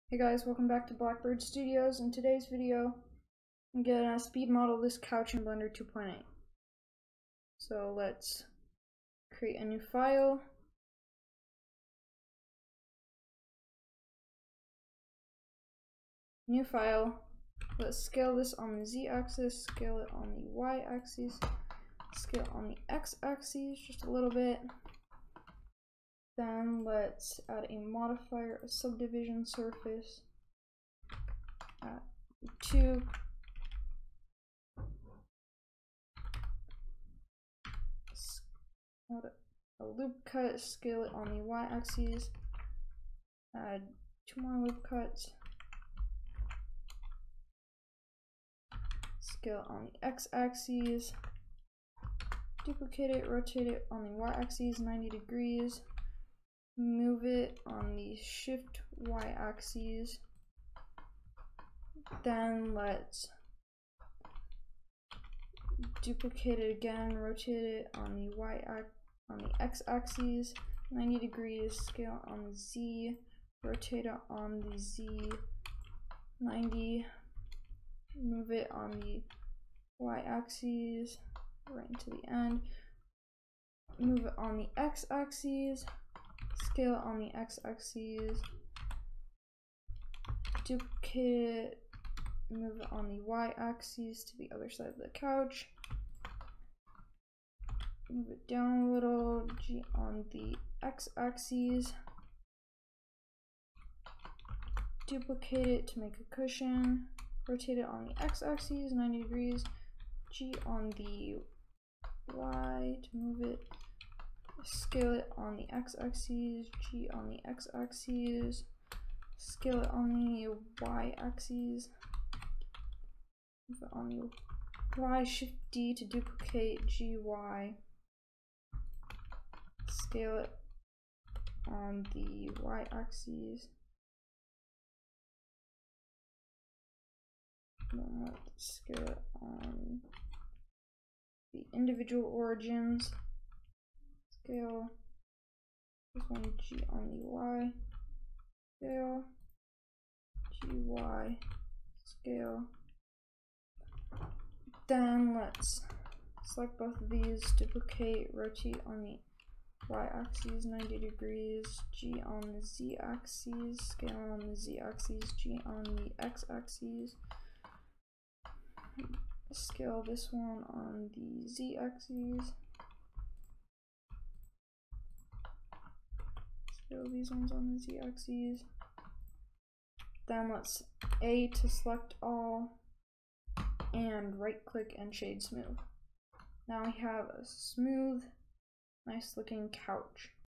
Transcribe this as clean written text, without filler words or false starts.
Hey guys, welcome back to Blackbird Studios. In today's video, I'm gonna speed model this couch in Blender 2.8. So let's create a new file. New file. Let's scale this on the Z-axis, scale it on the Y-axis, scale it on the X-axis just a little bit. Then let's add a modifier, a subdivision surface at 2. Add a loop cut, scale it on the Y-axis, add 2 more loop cuts, scale it on the X-axis, duplicate it, rotate it on the Y-axis 90 degrees, move it on the shift Y-axis. Then let's duplicate it again, rotate it on the X-axis 90 degrees, scale on the Z, rotate it on the Z 90, move it on the Y-axis right into the end, move it on the X-axis, scale it on the X-axis, duplicate it, move it on the Y-axis to the other side of the couch, move it down a little, G on the X-axis, duplicate it to make a cushion, rotate it on the X-axis 90 degrees, G on the Y to move it, scale it on the X-axis, G on the X-axis, scale it on the Y-axis, move it on the Y, shift D to duplicate GY, scale it on the Y-axis, then let's scale it on the individual origins, scale this one G on the Y, scale, GY, scale. Then let's select both of these, duplicate, rotate on the Y-axis 90 degrees, G on the Z-axis, scale on the Z-axis, G on the X-axis, scale this one on the Z-axis, scale these ones on the Z-axis. Then let's A to select all, and right click and shade smooth. Now we have a smooth, nice looking couch.